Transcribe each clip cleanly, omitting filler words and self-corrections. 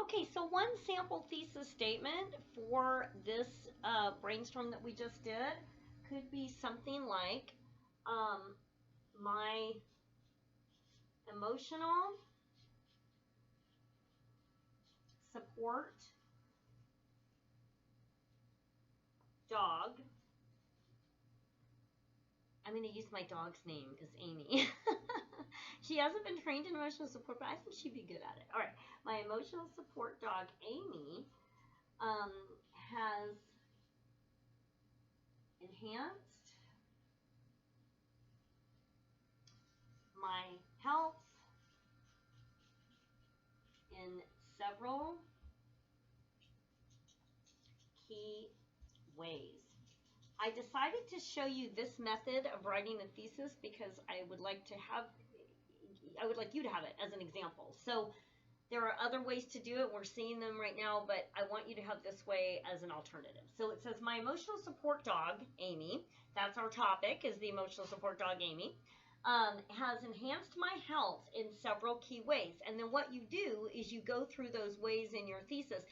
Okay, so one sample thesis statement for this brainstorm that we just did could be something like um, my emotional support dog. I'm going to use my dog's name as Amy. She hasn't been trained in emotional support, but I think she'd be good at it. All right, my emotional support dog, Amy, has enhanced my health in several key ways. I decided to show you this method of writing a thesis because I would like you to have it as an example. So there are other ways to do it. We're seeing them right now, but I want you to have this way as an alternative. So it says, my emotional support dog, Amy, that's our topic, is the emotional support dog, Amy, has enhanced my health in several key ways. And then what you do is you go through those ways in your thesis.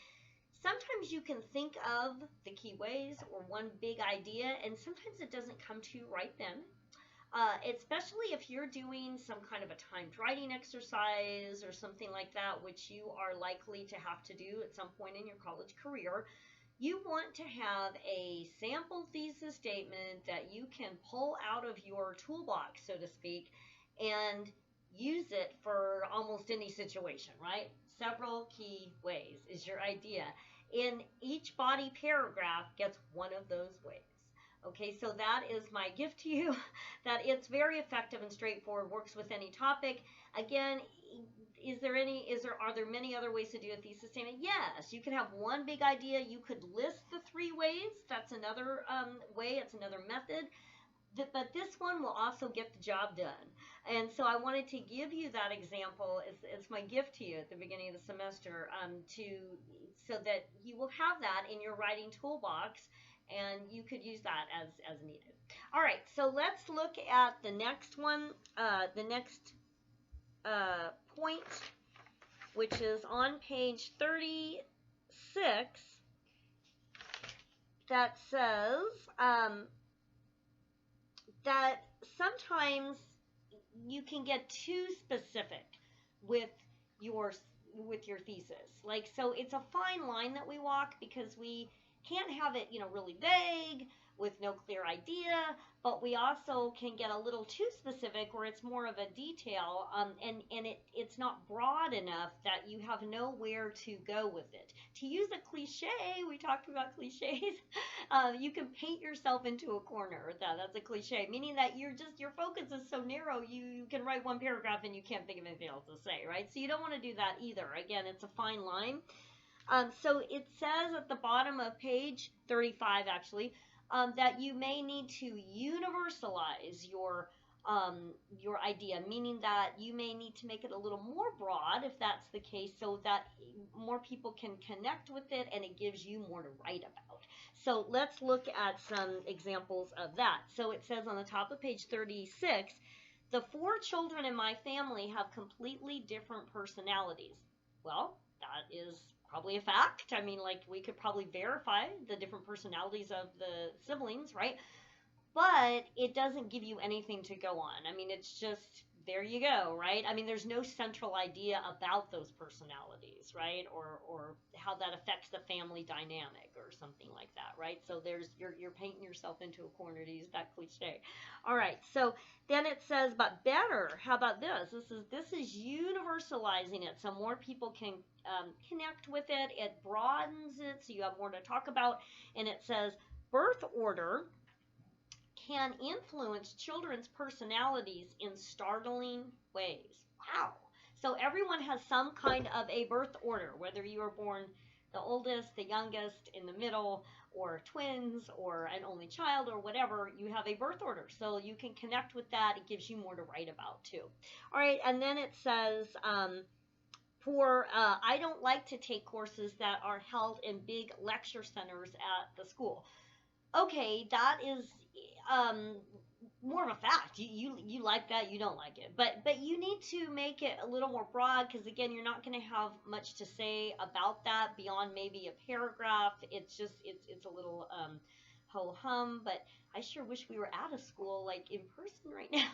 Sometimes you can think of the key ways or one big idea, and sometimes it doesn't come to you right then. Especially if you're doing some kind of a timed writing exercise or something like that, which you are likely to have to do at some point in your college career, you want to have a sample thesis statement that you can pull out of your toolbox, so to speak, and use it for almost any situation, right? Several key ways is your idea. In each body paragraph gets one of those ways. Okay, so that is my gift to you, that it's very effective and straightforward, works with any topic. Again, are there many other ways to do a thesis statement? Yes, you can have one big idea. You could list the 3 ways. That's another way. It's another method. But this one will also get the job done. And so I wanted to give you that example as my gift to you at the beginning of the semester, so that you will have that in your writing toolbox, and you could use that as needed. All right, so let's look at the next one, the next point, which is on page 36, that says that sometimes you can get too specific with your thesis. Like, so it's a fine line that we walk, because we can't have it, really vague with no clear idea, but we also can get a little too specific where it's more of a detail, and it's not broad enough that you have nowhere to go with it. To use a cliche, we talked about cliches, you can paint yourself into a corner. That's a cliche, meaning that your focus is so narrow, you can write one paragraph and you can't think of anything else to say, right? So you don't want to do that either. Again, it's a fine line. So it says at the bottom of page 35, actually, that you may need to universalize your idea, meaning that you may need to make it a little more broad, if that's the case, so that more people can connect with it and it gives you more to write about. So let's look at some examples of that. So it says on the top of page 36, the 4 children in my family have completely different personalities. Well, that is probably a fact. I mean, like, we could probably verify the different personalities of the siblings, right? But it doesn't give you anything to go on. I mean, it's just, there you go, right? I mean, there's no central idea about those personalities, right? Or how that affects the family dynamic or something like that, right? So you're painting yourself into a corner, to use that cliche. All right, so then it says, but better, how about this? This is universalizing it so more people can connect with it. It broadens it so you have more to talk about. And it says, birth order can influence children's personalities in startling ways. Wow. So everyone has some kind of a birth order, whether you were born the oldest, the youngest, in the middle, or twins, or an only child, or whatever, you have a birth order. So you can connect with that. It gives you more to write about, too. All right, and then it says, I don't like to take courses that are held in big lecture centers at the school. Okay, that is more of a fact. You like that, you don't like it, but you need to make it a little more broad, because again, you're not going to have much to say about that beyond maybe a paragraph. It's just it's a little ho hum. But I sure wish we were at a school like in person right now,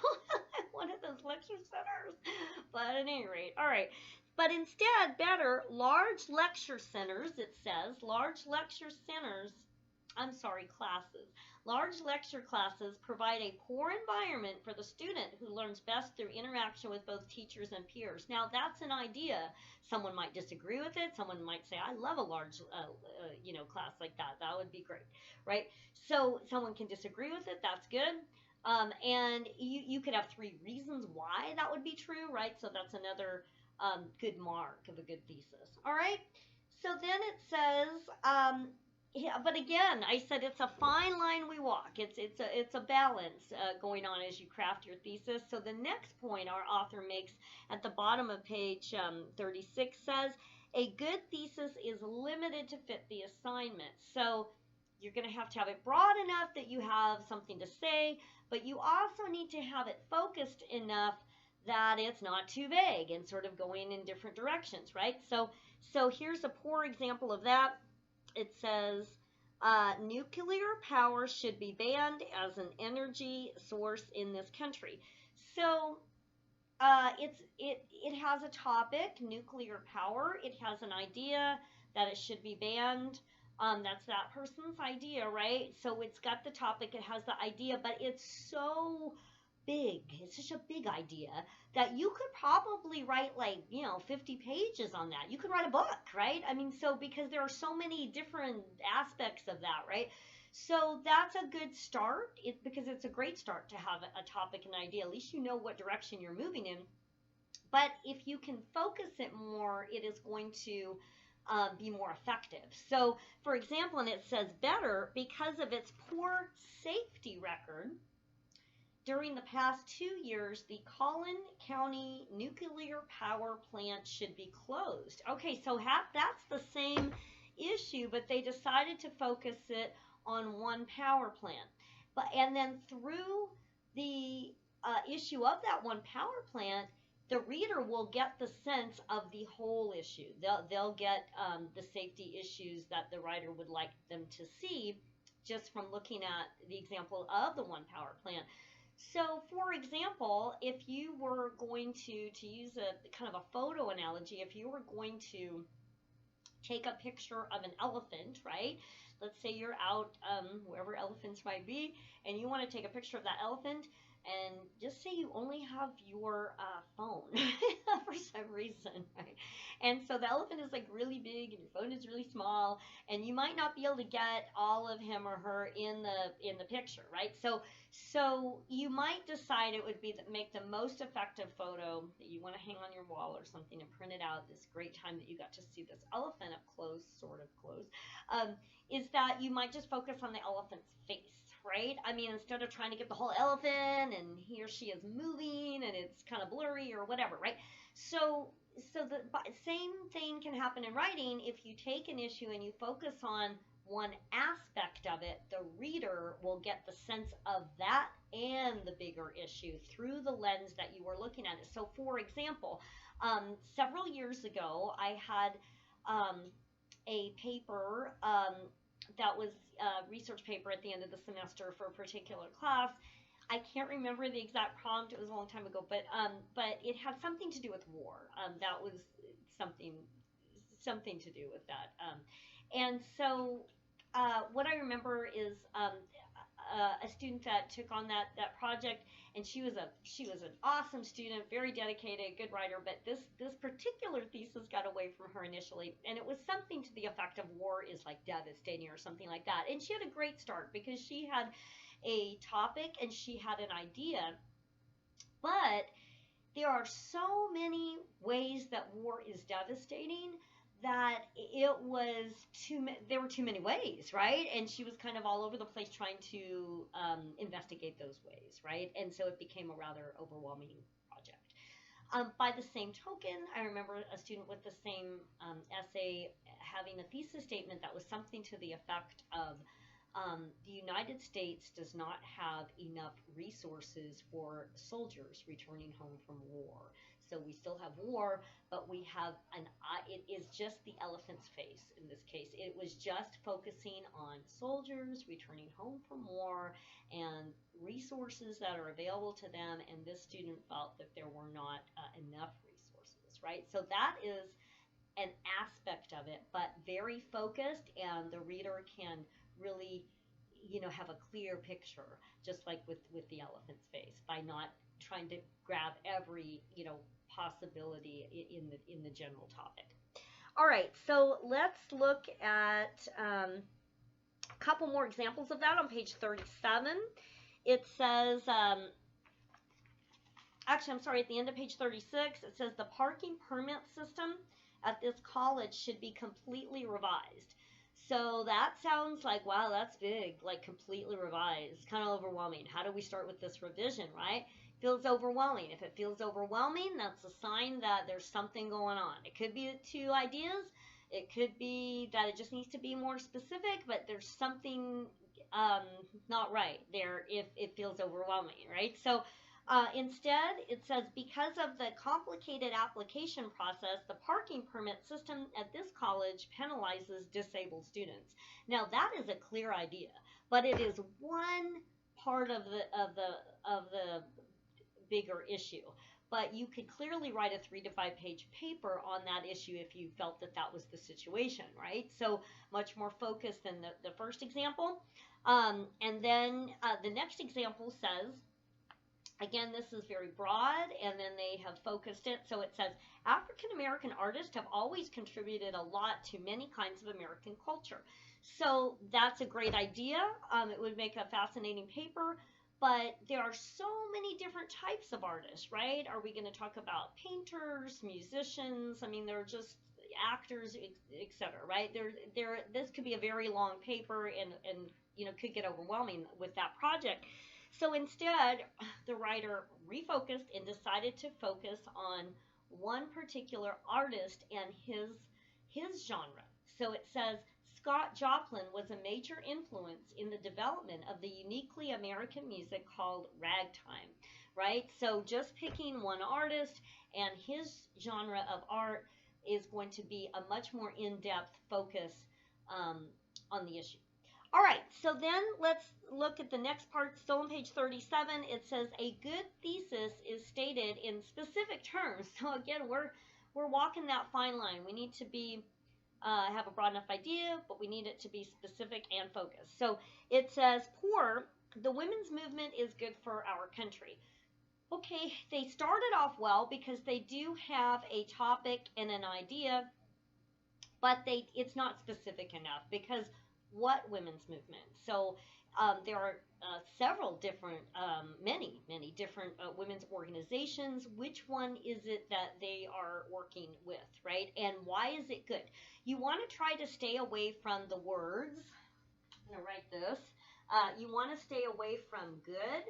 one of those lecture centers. But at any rate, all right. But instead, better large lecture centers. It says large lecture centers. I'm sorry, classes. Large lecture classes provide a core environment for the student who learns best through interaction with both teachers and peers. Now, that's an idea. Someone might disagree with it. Someone might say, I love a large, class like that. That would be great, right? So someone can disagree with it. That's good. And you could have three reasons why that would be true, right? So that's another good mark of a good thesis. All right. So then it says, yeah, but again, I said it's a fine line we walk. It's a balance going on as you craft your thesis. So the next point our author makes at the bottom of page 36 says, a good thesis is limited to fit the assignment. So you're going to have it broad enough that you have something to say, but you also need to have it focused enough that it's not too vague and sort of going in different directions, right? So here's a poor example of that. It says nuclear power should be banned as an energy source in this country. So it has a topic, nuclear power. It has an idea that it should be banned. That's that person's idea, right? So it's got the topic, it has the idea, but it's so big. It's such a big idea that you could probably write 50 pages on that. You could write a book, right? I mean, so because there are so many different aspects of that, right? So that's a good start because it's a great start to have a topic and idea. At least you know what direction you're moving in. But if you can focus it more, it is going to be more effective. So, for example, and it says better because of its poor safety record. During the past 2 years, the Collin County nuclear power plant should be closed. Okay, so that's the same issue, but they decided to focus it on one power plant. And then through the issue of that one power plant, the reader will get the sense of the whole issue. They'll get the safety issues that the writer would like them to see just from looking at the example of the one power plant. So, for example, if you were going to use a kind of a photo analogy, if you were going to take a picture of an elephant, right? Let's say you're out wherever elephants might be, and you want to take a picture of that elephant, and just say you only have your phone for some reason, right? And so the elephant is really big, and your phone is really small, and you might not be able to get all of him or her in the picture, right? So you might decide it would be make the most effective photo that you want to hang on your wall or something and print it out. This great time that you got to see this elephant up close, sort of close, is that you might just focus on the elephant's face. Right? I mean, instead of trying to get the whole elephant and he or she is moving and it's kind of blurry or whatever, right? So the same thing can happen in writing. If you take an issue and you focus on one aspect of it, the reader will get the sense of that and the bigger issue through the lens that you were looking at it. So, for example, several years ago, I had a paper that was a research paper at the end of the semester for a particular class. I can't remember the exact prompt. It was a long time ago, but it had something to do with war. That was something to do with that. And so what I remember is a student that took on that project, and she was an awesome student, very dedicated, good writer, but this particular thesis got away from her initially, and it was something to the effect of war is devastating or something like that. And she had a great start because she had a topic and she had an idea, but there are so many ways that war is devastating that there were too many ways, right? And she was kind of all over the place trying to investigate those ways, right? And so it became a rather overwhelming project. By the same token, I remember a student with the same essay having a thesis statement that was something to the effect of the United States does not have enough resources for soldiers returning home from war. So we still have war, but we have it is just the elephant's face in this case. It was just focusing on soldiers returning home from war and resources that are available to them. And this student felt that there were not enough resources, right? So that is an aspect of it, but very focused, and the reader can really, have a clear picture, just like with the elephant's face, by not trying to grab every, possibility in the general topic. All right, so let's look at a couple more examples of that on page 37. It says, actually, I'm sorry, at the end of page 36, it says the parking permit system at this college should be completely revised. So that sounds like, wow, that's big, like completely revised, kind of overwhelming. How do we start with this revision, right? Feels overwhelming. If it feels overwhelming, that's a sign that there's something going on. It could be 2 ideas. It could be that it just needs to be more specific, but there's something not right there if it feels overwhelming, right? So instead, it says, because of the complicated application process, the parking permit system at this college penalizes disabled students. Now, that is a clear idea, but it is one part of the bigger issue. But you could clearly write a 3 to 5 page paper on that issue if you felt that that was the situation, right? So much more focused than the first example. And then the next example says, again, this is very broad, and then they have focused it. So it says, African American artists have always contributed a lot to many kinds of American culture. So that's a great idea. It would make a fascinating paper, but there are so many different types of artists, right? Are we going to talk about painters, musicians? I mean, there are just actors, etc., right? This could be a very long paper, and could get overwhelming with that project. So instead, the writer refocused and decided to focus on one particular artist and his genre. So it says, Scott Joplin was a major influence in the development of the uniquely American music called ragtime, right? So just picking one artist and his genre of art is going to be a much more in-depth focus on the issue. All right, so then let's look at the next part, still on page 37. It says, a good thesis is stated in specific terms. So again, we're walking that fine line. We need to be have a broad enough idea, but we need it to be specific and focused. So it says, the women's movement is good for our country. Okay, they started off well because they do have a topic and an idea, but it's not specific enough, because what women's movement? So there are several different, many different women's organizations. Which one is it that they are working with, right? And why is it good? You want to try to stay away from the words. I'm going to write this. You want to stay away from good,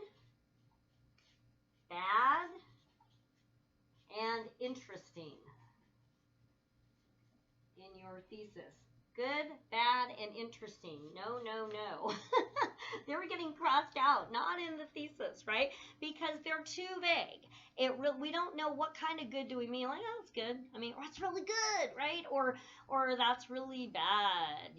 bad, and interesting in your thesis. Good, bad, and interesting. No, no, no. They were getting crossed out, not in the thesis, right? Because they're too vague. We don't know what kind of good do we mean. Like, oh, that's good. I mean, or that's really good, right? Or that's really bad,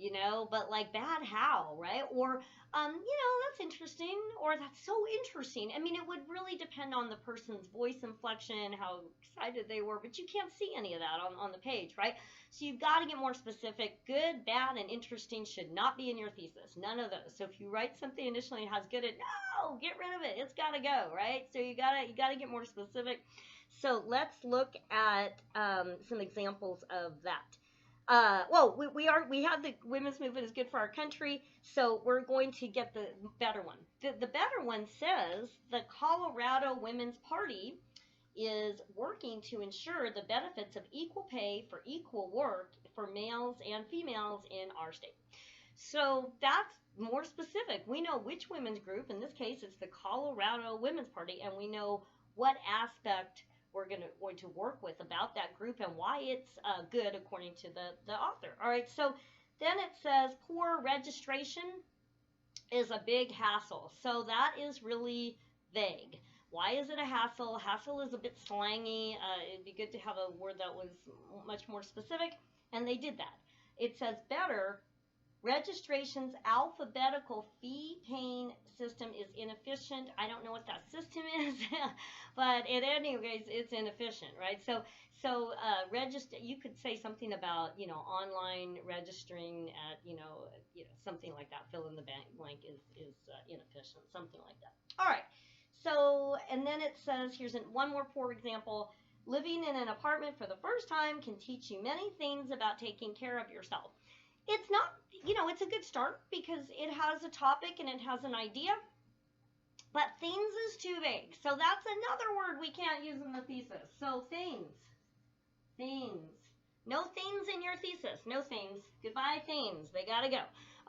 But like, bad how, right? Or that's interesting, or that's so interesting. I mean, it would really depend on the person's voice inflection, how excited they were, but you can't see any of that on the page, right? So you've got to get more specific. Good, bad, and interesting should not be in your thesis. None of those. So if you write something initially and has good, no, get rid of it. It's got to go, right? So you gotta get more specific. So let's look at some examples of that. We have the women's movement is good for our country, so we're going to get the better one. The better one says the Colorado Women's Party is working to ensure the benefits of equal pay for equal work for males and females in our state. So that's more specific. We know which women's group. In this case, it's the Colorado Women's Party, and we know what aspect we're going to work with about that group and why it's good according to the author. All right, so then it says poor registration is a big hassle. So that is really vague. Why is it a hassle? Hassle is a bit slangy. It'd be good to have a word that was much more specific, and they did that. It says better. Registration's alphabetical fee paying system is inefficient. I don't know what that system is, but in any case, it's inefficient, right? Register. You could say something about online registering at something like that. Fill in the blank is inefficient, something like that. All right. So and then it says here's one more poor example. Living in an apartment for the first time can teach you many things about taking care of yourself. It's not, it's a good start because it has a topic and it has an idea, but things is too vague. So that's another word we can't use in the thesis. So things. No things in your thesis. No things. Goodbye, things. They gotta go.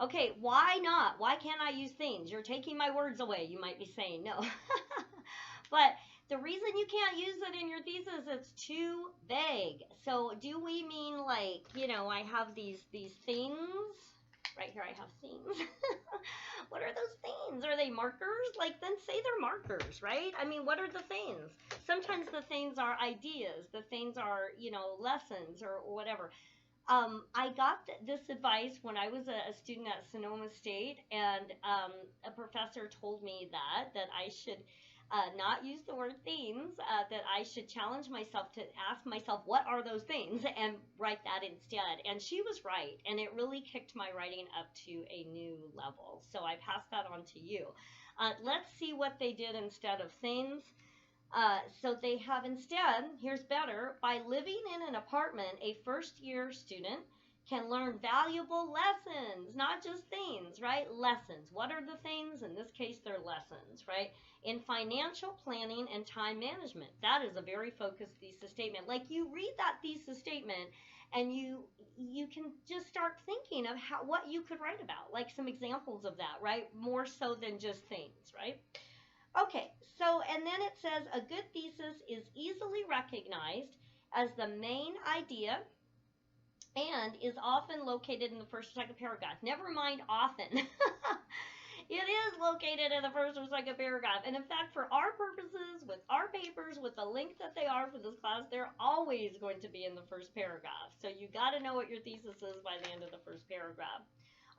Okay, why not? Why can't I use things? You're taking my words away, you might be saying. No. But the reason you can't use it in your thesis, it's too vague. So do we mean like, I have these things? Right here I have things. What are those things? Are they markers? Like, then say they're markers, right? I mean, what are the things? Sometimes the things are ideas. The things are, lessons or whatever. I got this advice when I was a student at Sonoma State, and a professor told me that I should not use the word things, that I should challenge myself to ask myself, what are those things, and write that instead. And she was right, and it really kicked my writing up to a new level. So I pass that on to you. Let's see what they did instead of things. So they have instead, here's better, by living in an apartment, a first-year student can learn valuable lessons, not just things, right? Lessons. What are the things? In this case, they're lessons, right? In financial planning and time management. That is a very focused thesis statement. Like, you read that thesis statement and you can just start thinking of what you could write about, like some examples of that, right? More so than just things, right? Okay, so and then it says a good thesis is easily recognized as the main idea and is often located in the first or second paragraph. Never mind often. It is located in the first or second paragraph. And in fact, for our purposes, with our papers, with the length that they are for this class, they're always going to be in the first paragraph. So you got to know what your thesis is by the end of the first paragraph.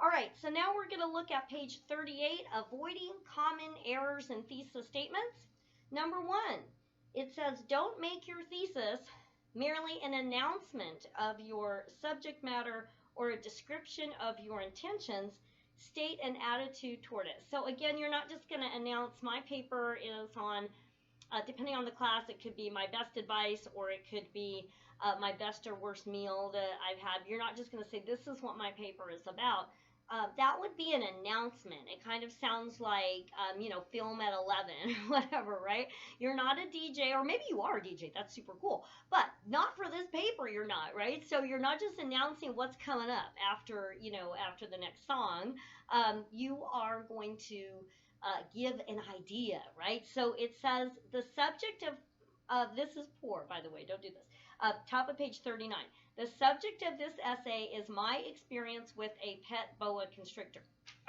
All right, so now we're going to look at page 38, avoiding common errors in thesis statements. Number one, it says don't make your thesis merely an announcement of your subject matter or a description of your intentions. State an attitude toward it. So again, you're not just going to announce my paper is on, depending on the class, it could be my best advice or it could be my best or worst meal that I've had. You're not just going to say this is what my paper is about. That would be an announcement. It kind of sounds like, film at 11, whatever, right? You're not a DJ, or maybe you are a DJ. That's super cool. But not for this paper, you're not, right? So you're not just announcing what's coming up after the next song. You are going to give an idea, right? So it says the subject of this is poor, by the way. Don't do this. Top of page 39. The subject of this essay is my experience with a pet boa constrictor.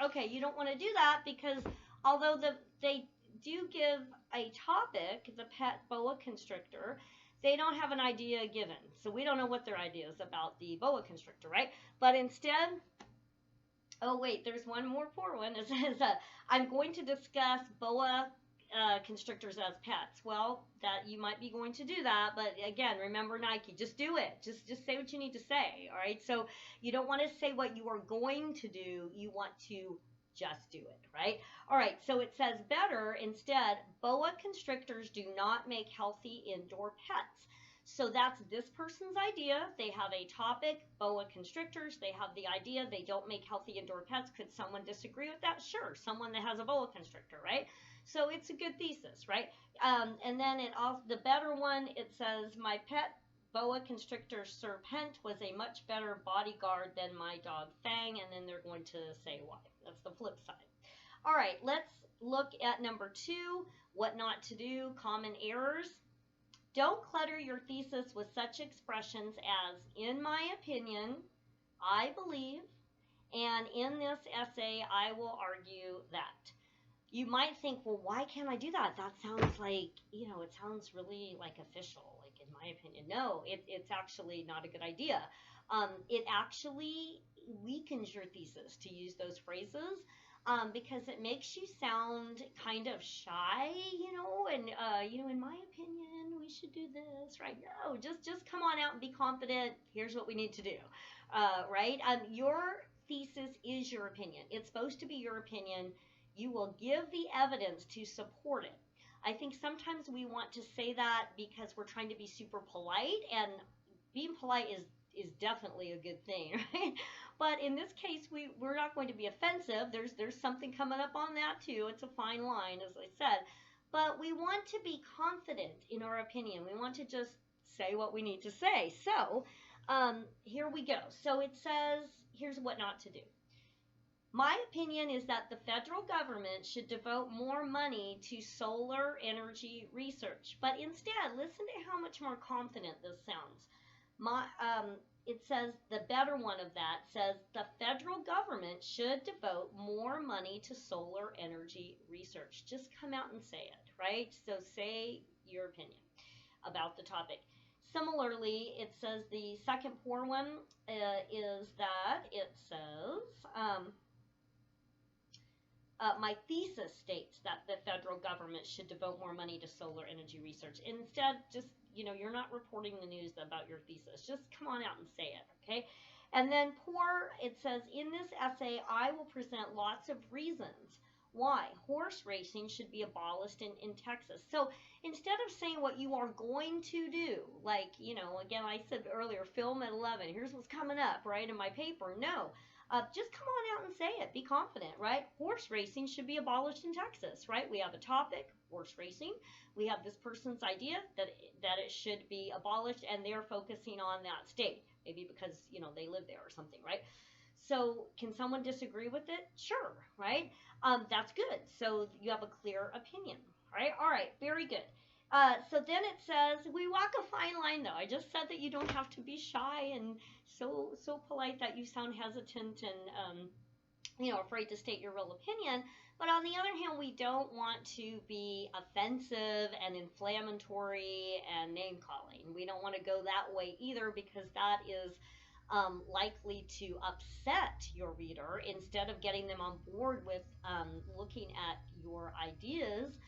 Okay, you don't want to do that because although they do give a topic, the pet boa constrictor, they don't have an idea given. So we don't know what their idea is about the boa constrictor, right? But instead, oh wait, there's one more poor one. It says, I'm going to discuss boa constrictors as pets. Well, that you might be going to do that, but again, remember Nike, just do it. Just say what you need to say, all right? So you don't want to say what you are going to do. You want to just do it, right? All right, so it says better instead, boa constrictors do not make healthy indoor pets. So that's this person's idea. They have a topic, boa constrictors. They have the idea they don't make healthy indoor pets. Could someone disagree with that? Sure, someone that has a boa constrictor, right? So it's a good thesis, right? And then the better one, it says, my pet boa constrictor Serpent was a much better bodyguard than my dog Fang, and then they're going to say why. That's the flip side. All right, let's look at number 2, what not to do, common errors. Don't clutter your thesis with such expressions as, in my opinion, I believe, And in this essay, I will argue that. You might think, well, why can't I do that? That sounds like, it sounds really like official, like in my opinion. No, it's actually not a good idea. It actually weakens your thesis to use those phrases, because it makes you sound kind of shy, and, in my opinion, we should do this, right? No, just come on out and be confident. Here's what we need to do, right? Your thesis is your opinion. It's supposed to be your opinion. You will give the evidence to support it. I think sometimes we want to say that because we're trying to be super polite, and being polite is definitely a good thing, right? But in this case, we're not going to be offensive. There's something coming up on that too. It's a fine line, as I said. But we want to be confident in our opinion. We want to just say what we need to say. So here we go. So it says, here's what not to do. My opinion is that the federal government should devote more money to solar energy research. But instead, listen to how much more confident this sounds. It says, the better one of that says, the federal government should devote more money to solar energy research. Just come out and say it, right? So say your opinion about the topic. Similarly, it says the second poor one is that it says, my thesis states that the federal government should devote more money to solar energy research. Instead, just, you're not reporting the news about your thesis. Just come on out and say it, okay? And then poor, it says, in this essay, I will present lots of reasons why horse racing should be abolished in Texas. So instead of saying what you are going to do, like, again, I said earlier, film at 11, here's what's coming up, right, in my paper. No. Just come on out and say it. Be confident, right? Horse racing should be abolished in Texas, right? We have a topic, horse racing. We have this person's idea that it should be abolished, and they're focusing on that state. Maybe because, they live there or something, right? So can someone disagree with it? Sure, right? That's good. So you have a clear opinion, right? All right, very good. So then it says, we walk a fine line, though. I just said that you don't have to be shy and so polite that you sound hesitant and, afraid to state your real opinion. But on the other hand, we don't want to be offensive and inflammatory and name-calling. We don't want to go that way either, because that is likely to upset your reader. Instead of getting them on board with looking at your ideas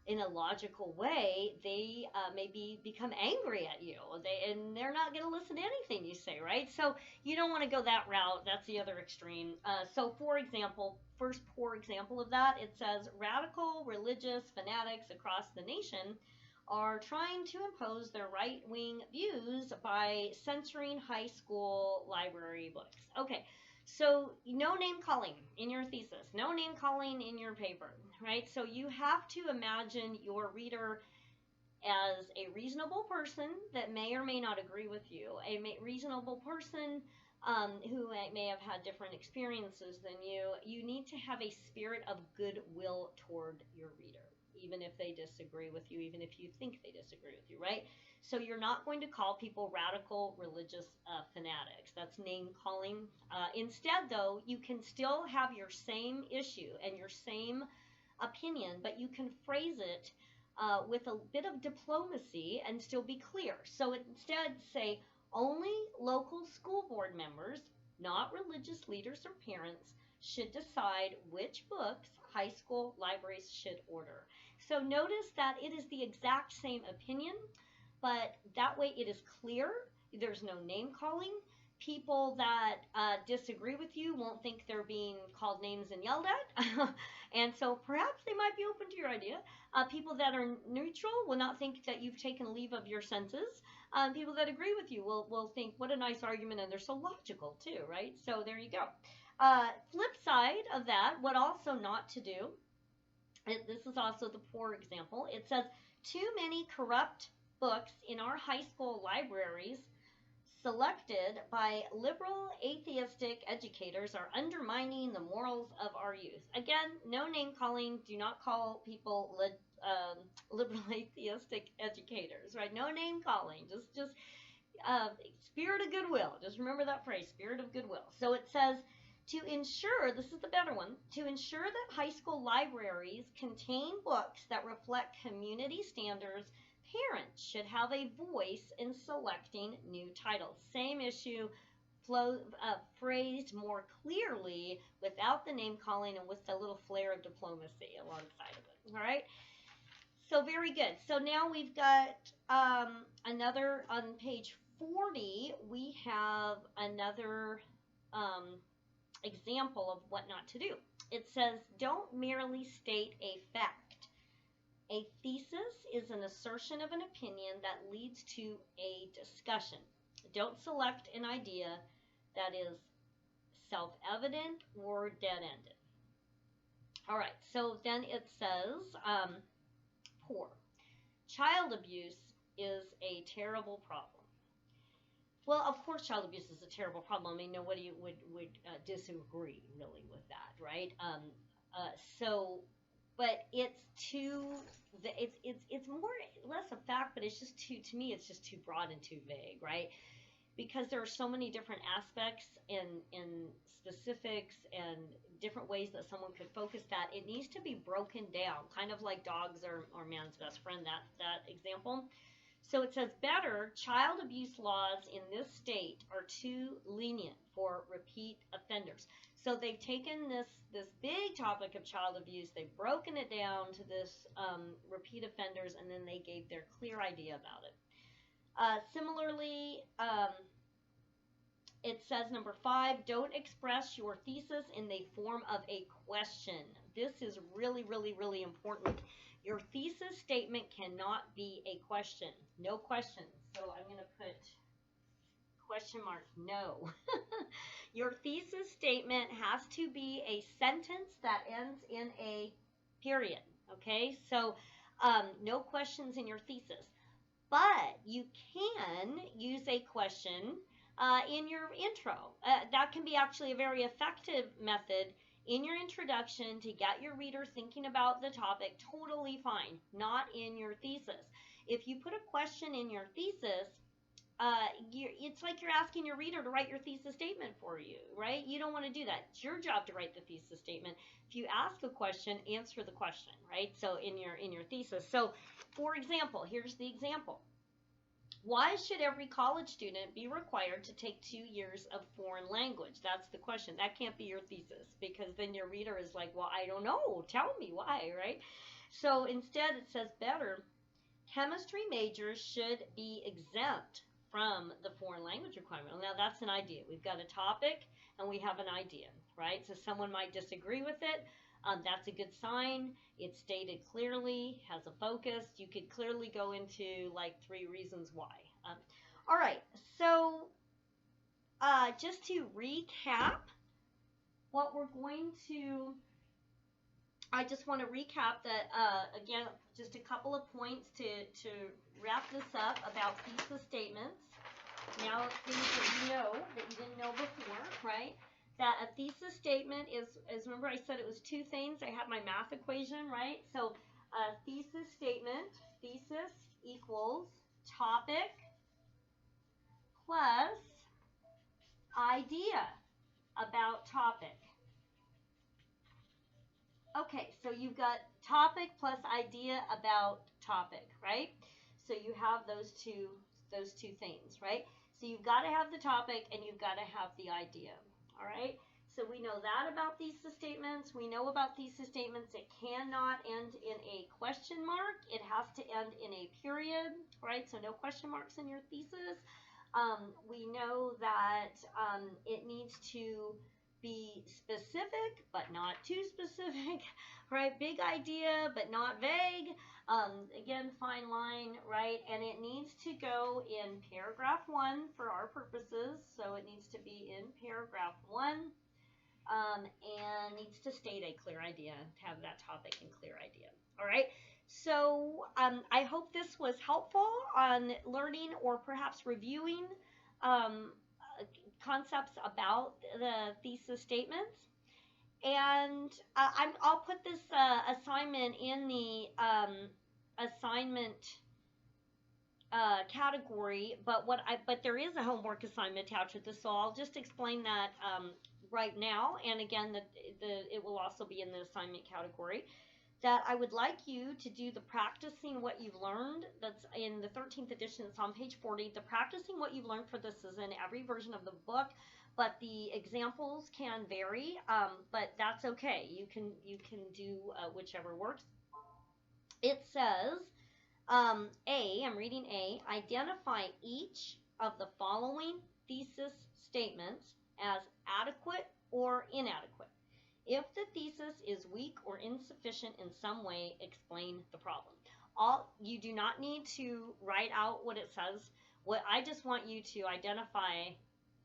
in a logical way, they maybe become angry at you, and they're not going to listen to anything you say, right? So you don't want to go that route. That's the other extreme. So for example, first poor example of that, it says, radical religious fanatics across the nation are trying to impose their right-wing views by censoring high school library books. Okay, so no name calling in your thesis, no name calling in your paper, right? So you have to imagine your reader as a reasonable person that may or may not agree with you, a reasonable person who may have had different experiences than you. You need to have a spirit of goodwill toward your reader, even if they disagree with you, even if you think they disagree with you, right? So you're not going to call people radical religious fanatics. That's name calling. Instead, though, you can still have your same issue and your same opinion, but you can phrase it with a bit of diplomacy and still be clear. So instead, say, only local school board members, not religious leaders or parents, should decide which books high school libraries should order. So notice that it is the exact same opinion, but that way it is clear. There's no name calling. People that disagree with you won't think they're being called names and yelled at. And so perhaps they might be open to your idea. People that are neutral will not think that you've taken leave of your senses. People that agree with you will think, what a nice argument, and they're so logical too, right? So there you go. Flip side of that, what also not to do, this is also the poor example. It says, too many corrupt books in our high school libraries selected by liberal atheistic educators are undermining the morals of our youth. Again, no name calling. Do not call people liberal atheistic educators, right? No name calling. Just spirit of goodwill. Just remember that phrase, spirit of goodwill. So it says, To ensure, this is the better one, to ensure that high school libraries contain books that reflect community standards, parents should have a voice in selecting new titles. Same issue, phrased more clearly without the name calling and with a little flair of diplomacy alongside of it. All right. So very good. So now we've got another on page 40. We have another example of what not to do. It says, don't merely state a fact. A thesis is an assertion of an opinion that leads to a discussion. Don't select an idea that is self-evident or dead-ended. All right, so then it says, poor. Child abuse is a terrible problem. Well, of course, child abuse is a terrible problem. I mean, nobody would disagree really with that, right? So, but it's too, it's more less a fact, but it's just too, to me, it's just too broad and too vague, right? Because there are so many different aspects and specifics and different ways that someone could focus that. It needs to be broken down, kind of like dogs or man's best friend, that example. So it says, better, child abuse laws in this state are too lenient for repeat offenders. So they've taken this big topic of child abuse, they've broken it down to this repeat offenders, and then they gave their clear idea about it. Similarly, it says number 5, don't express your thesis in the form of a question. This is really, really, really important. Your thesis statement cannot be a question. No questions. So I'm going to put question mark, no. Your thesis statement has to be a sentence that ends in a period. Okay, so no questions in your thesis. But you can use a question in your intro. That can be actually a very effective method in your introduction to get your reader thinking about the topic. Totally fine. Not in your thesis. If you put a question in your thesis, it's like you're asking your reader to write your thesis statement for you, right? You don't want to do that. It's your job to write the thesis statement. If you ask a question, answer the question, right? So in your thesis. So, for example, here's the example. Why should every college student be required to take 2 years of foreign language? That's the question. That can't be your thesis, because then your reader is like, well, I don't know. Tell me why, right? So instead it says, better, chemistry majors should be exempt from the foreign language requirement. Now that's an idea. We've got a topic and we have an idea, right? So someone might disagree with it. That's a good sign. It's stated clearly, has a focus. You could clearly go into like 3 reasons why. All right, so just to recap what we're going to, I just want to recap that, again, just a couple of points to wrap this up about thesis statements. Now, things that you know that you didn't know before, right? That a thesis statement is, remember I said it was 2 things. I have my math equation, right? So a thesis statement, thesis equals topic plus idea about topic. Okay, so you've got topic plus idea about topic, right? So you have those two things, right? So you've got to have the topic and you've got to have the idea. All right, so we know that about thesis statements. We know about thesis statements. It cannot end in a question mark. It has to end in a period, right? So no question marks in your thesis. We know that it needs to be specific, but not too specific, right? Big idea, but not vague. Again, fine line, right? And it needs to go in paragraph 1 for our purposes. So it needs to be in paragraph 1 and needs to state a clear idea, have that topic and clear idea. All right. So I hope this was helpful on learning or perhaps reviewing concepts about the thesis statements. And I'll put this assignment in the assignment category, but there is a homework assignment attached with this, so I'll just explain that right now, and again, it will also be in the assignment category, that I would like you to do the practicing what you've learned. That's in the 13th edition. It's on page 40. The practicing what you've learned for this is in every version of the book, but the examples can vary. But that's okay. You can do whichever works. It says I'm reading A. Identify each of the following thesis statements as adequate or inadequate. If the thesis is weak or insufficient in some way, explain the problem. You do not need to write out what it says. What I just want you to identify,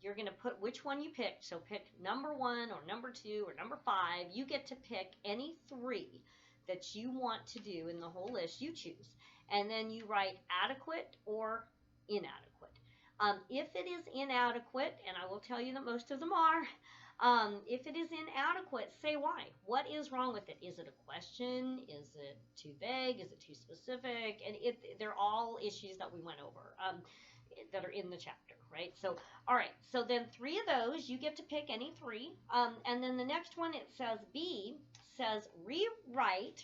you're going to put which one you picked. So pick number 1 or number 2 or number 5. You get to pick any 3 that you want to do in the whole list. You choose. And then you write adequate or inadequate. If it is inadequate, and I will tell you that most of them are, if it is inadequate, say why. What is wrong with it? Is it a question? Is it too vague? Is it too specific? And they're all issues that we went over that are in the chapter, right? So, all right. So then 3 of those, you get to pick any 3. And then the next one, it says B, says rewrite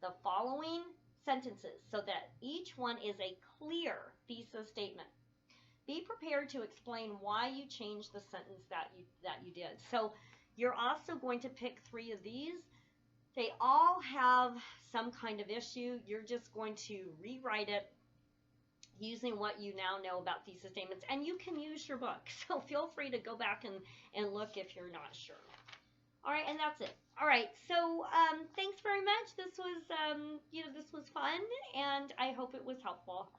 the following sentences so that each one is a clear thesis statement. Be prepared to explain why you changed the sentence that you did. So you're also going to pick 3 of these. They all have some kind of issue. You're just going to rewrite it using what you now know about thesis statements. And you can use your book. So feel free to go back and look if you're not sure. All right, and that's it. All right, so thanks very much. This was, this was fun, and I hope it was helpful.